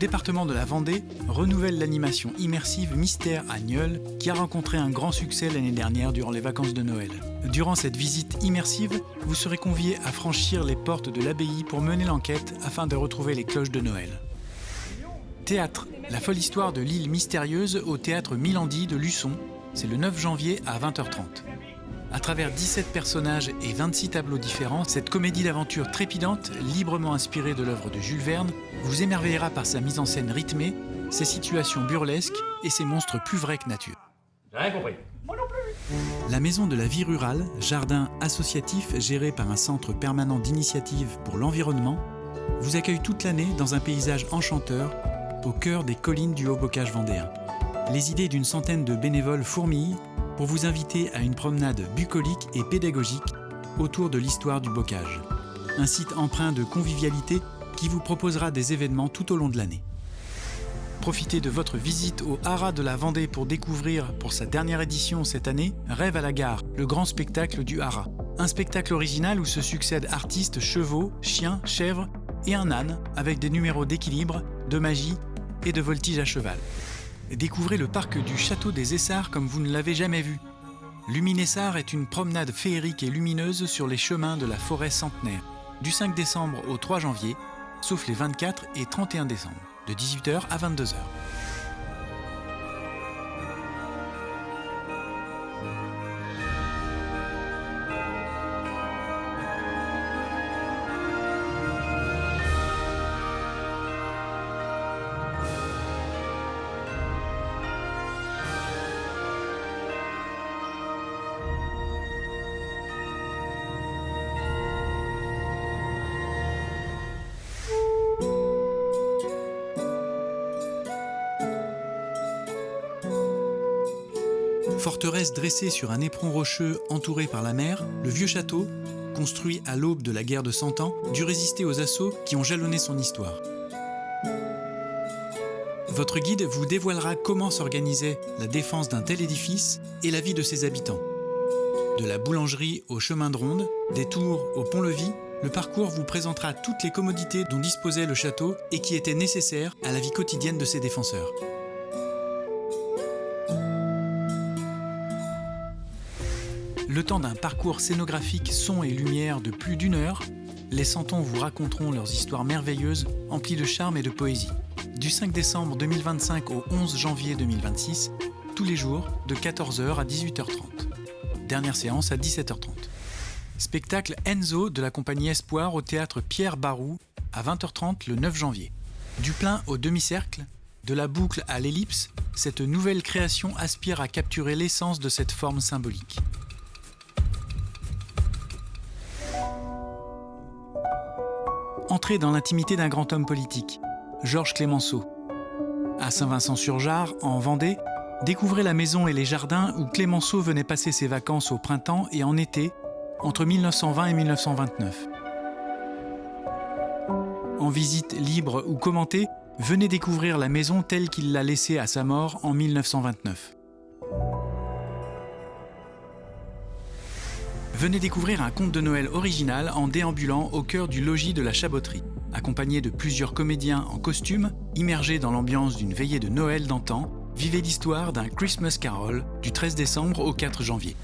département de la Vendée renouvelle l'animation immersive Mystère à Nieul qui a rencontré un grand succès l'année dernière durant les vacances de Noël. Durant cette visite immersive, vous serez conviés à franchir les portes de l'abbaye pour mener l'enquête afin de retrouver les cloches de Noël. Théâtre, la folle histoire de l'île mystérieuse au théâtre Milandi de Luçon, c'est le 9 janvier à 20h30. À travers 17 personnages et 26 tableaux différents, cette comédie d'aventure trépidante, librement inspirée de l'œuvre de Jules Verne, vous émerveillera par sa mise en scène rythmée, ses situations burlesques et ses monstres plus vrais que nature. J'ai rien compris. Moi non plus. La Maison de la Vie Rurale, jardin associatif géré par un centre permanent d'initiative pour l'environnement, vous accueille toute l'année dans un paysage enchanteur au cœur des collines du Haut-Bocage vendéen. Les idées d'une centaine de bénévoles fourmillent pour vous inviter à une promenade bucolique et pédagogique autour de l'histoire du bocage. Un site empreint de convivialité qui vous proposera des événements tout au long de l'année. Profitez de votre visite au Haras de la Vendée pour découvrir, pour sa dernière édition cette année, Rêve à la gare, le grand spectacle du Haras. Un spectacle original où se succèdent artistes, chevaux, chiens, chèvres et un âne avec des numéros d'équilibre, de magie et de voltige à cheval. Découvrez le parc du Château des Essarts comme vous ne l'avez jamais vu. Luminessart est une promenade féerique et lumineuse sur les chemins de la forêt centenaire, du 5 décembre au 3 janvier, sauf les 24 et 31 décembre, de 18h à 22h. Forteresse dressée sur un éperon rocheux entouré par la mer, le vieux château, construit à l'aube de la guerre de 100 ans, dut résister aux assauts qui ont jalonné son histoire. Votre guide vous dévoilera comment s'organisait la défense d'un tel édifice et la vie de ses habitants. De la boulangerie au chemin de ronde, des tours au pont-levis, le parcours vous présentera toutes les commodités dont disposait le château et qui étaient nécessaires à la vie quotidienne de ses défenseurs. Le temps d'un parcours scénographique son et lumière de plus d'1 heure, les Santons vous raconteront leurs histoires merveilleuses, emplies de charme et de poésie. Du 5 décembre 2025 au 11 janvier 2026, tous les jours, de 14h à 18h30. Dernière séance à 17h30. Spectacle Enzo de la compagnie Espoir au théâtre Pierre Barou à 20h30 le 9 janvier. Du plein au demi-cercle, de la boucle à l'ellipse, cette nouvelle création aspire à capturer l'essence de cette forme symbolique. Entrez dans l'intimité d'un grand homme politique, Georges Clémenceau. À Saint-Vincent-sur-Jard, en Vendée, découvrez la maison et les jardins où Clémenceau venait passer ses vacances au printemps et en été, entre 1920 et 1929. En visite libre ou commentée, venez découvrir la maison telle qu'il l'a laissée à sa mort en 1929. Venez découvrir un conte de Noël original en déambulant au cœur du logis de la Chaboterie, accompagné de plusieurs comédiens en costume, immergés dans l'ambiance d'une veillée de Noël d'antan. Vivez l'histoire d'un Christmas Carol du 13 décembre au 4 janvier.